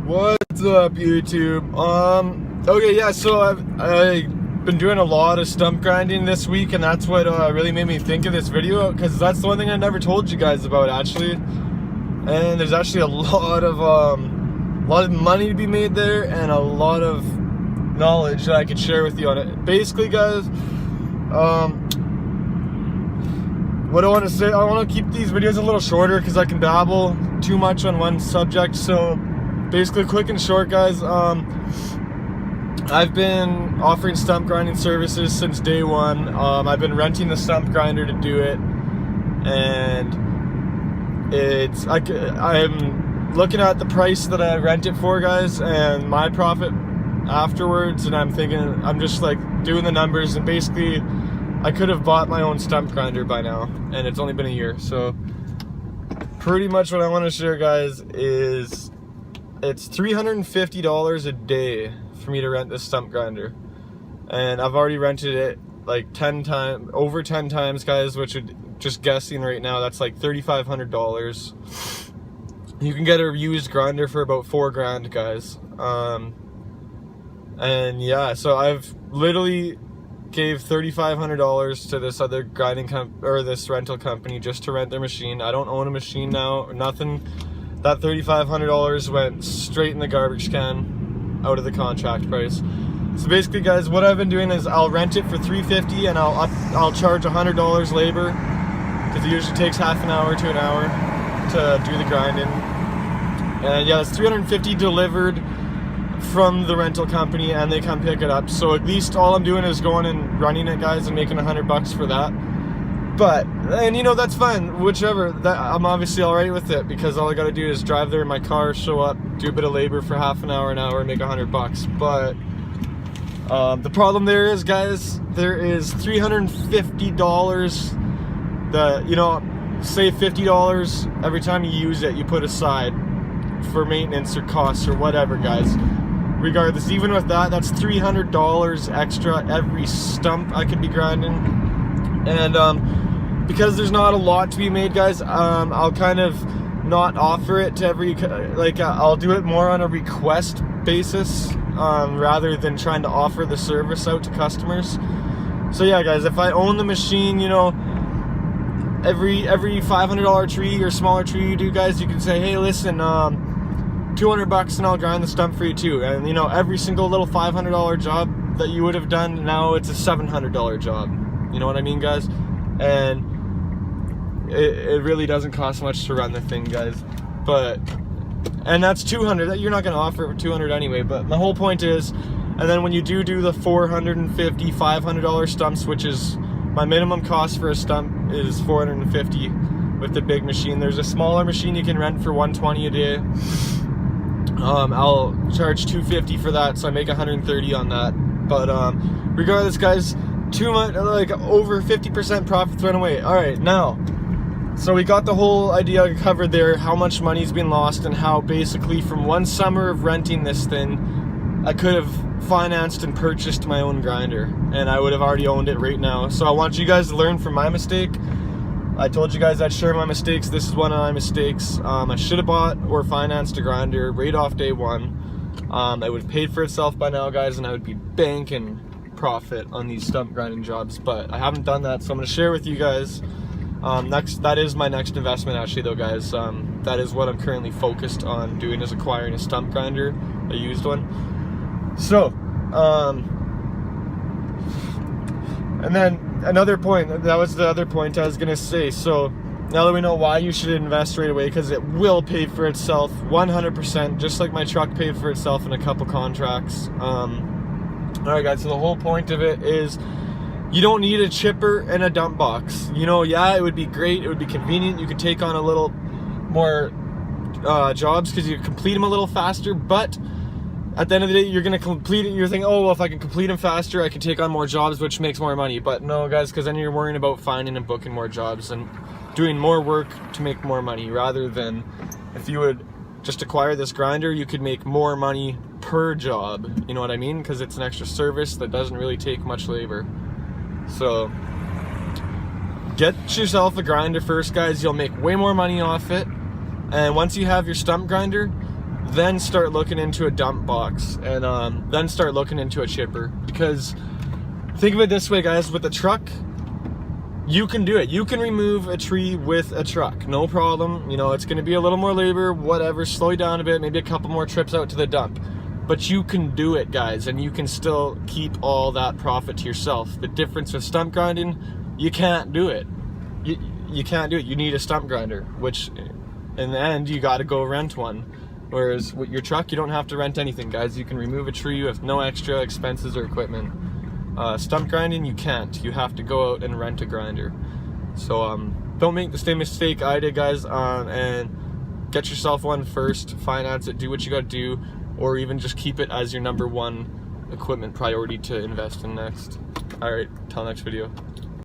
What's up, YouTube? Okay, yeah, so I've been doing a lot of stump grinding this week, and that's what really made me think of this video, because that's the one thing I never told you guys about, actually. And there's actually a lot of money to be made there, and a lot of knowledge that I could share with you on it. Basically, guys, what I want to say, I want to keep these videos a little shorter because I can babble too much on one subject. So basically, quick and short, guys, I've been offering stump grinding services since day one. I've been renting the stump grinder to do it, and I'm looking at the price that I rent it for, guys, and my profit afterwards, and I'm thinking, I'm just like doing the numbers, and basically I could have bought my own stump grinder by now, and it's only been a year. So pretty much what I want to share, guys, is it's $350 a day for me to rent this stump grinder, and I've already rented it like 10 times, over 10 times, guys, which would, just guessing right now, that's like $3,500. You can get a used grinder for about $4 grand, guys. And yeah, so I've literally gave $3,500 to this other grinding this rental company just to rent their machine. I don't own a machine now or nothing. That $3,500 went straight in the garbage can out of the contract price. So basically, guys, what I've been doing is I'll rent it for $350, and I'll charge $100 labor, because it usually takes half an hour to an hour to do the grinding. And yeah, it's $350 delivered from the rental company, and they come pick it up. So at least all I'm doing is going and running it, guys, and making $100 for that. But, and you know, that's fine, whichever. I'm obviously alright with it, because all I gotta do is drive there in my car, show up, do a bit of labor for half an hour, and make $100. But the problem there is, guys, there is $350 that, you know, say $50 every time you use it, you put aside for maintenance or costs or whatever, guys. Regardless, even with that, that's $300 extra every stump I could be grinding. And because there's not a lot to be made, guys, I'll kind of not offer it to every, I'll do it more on a request basis, rather than trying to offer the service out to customers. So yeah, guys, if I own the machine, you know, every $500 tree or smaller tree you do, guys, you can say, hey, listen, $200 and I'll grind the stump for you too. And you know, every single little $500 job that you would have done, now it's a $700 job. You know what I mean, guys? And it really doesn't cost much to run the thing, guys. And that's $200. You're not going to offer it for $200 anyway. But my whole point is, and then when you do the $450, $500 stumps, which is my minimum cost for a stump is $450 with the big machine. There's a smaller machine you can rent for $120 a day. I'll charge $250 for that, so I make $130 on that. But regardless, guys, too much, like over 50% profits went away. All right, now, so we got the whole idea covered there, how much money's been lost, and how basically from one summer of renting this thing, I could have financed and purchased my own grinder, and I would have already owned it right now. So I want you guys to learn from my mistake. I told you guys I'd share my mistakes. This is one of my mistakes. I should have bought or financed a grinder right off day one. It would have paid for itself by now, guys, and I would be banking profit on these stump grinding jobs, but I haven't done that, so I'm going to share with you guys. That is my next investment, actually, though, guys. That is what I'm currently focused on doing, is acquiring a stump grinder, a used one. So, and then another point, that was the other point I was going to say. So now that we know why you should invest right away, because it will pay for itself 100%, just like my truck paid for itself in a couple contracts. Alright, guys, so the whole point of it is you don't need a chipper and a dump box. You know, yeah, it would be great, it would be convenient, you could take on a little more jobs because you complete them a little faster, but at the end of the day, you're going to complete it, you're thinking, oh, well, if I can complete them faster, I can take on more jobs, which makes more money. But no, guys, because then you're worrying about finding and booking more jobs and doing more work to make more money, rather than if you would just acquire this grinder, you could make more money per job. You know what I mean? Because it's an extra service that doesn't really take much labor. So get yourself a grinder first, guys. You'll make way more money off it. And once you have your stump grinder, then start looking into a dump box, and then start looking into a chipper. Because think of it this way, guys, with a truck, you can do it. You can remove a tree with a truck, no problem. You know, it's going to be a little more labor, whatever, slow you down a bit, maybe a couple more trips out to the dump. But you can do it, guys, and you can still keep all that profit to yourself. The difference with stump grinding, you can't do it. You can't do it. You need a stump grinder, which in the end, you got to go rent one. Whereas with your truck, you don't have to rent anything, guys. You can remove a tree with no extra expenses or equipment. Stump grinding, you can't. You have to go out and rent a grinder. So don't make the same mistake I did, guys, and get yourself one first, finance it, do what you got to do, or even just keep it as your #1 equipment priority to invest in next. All right, till next video.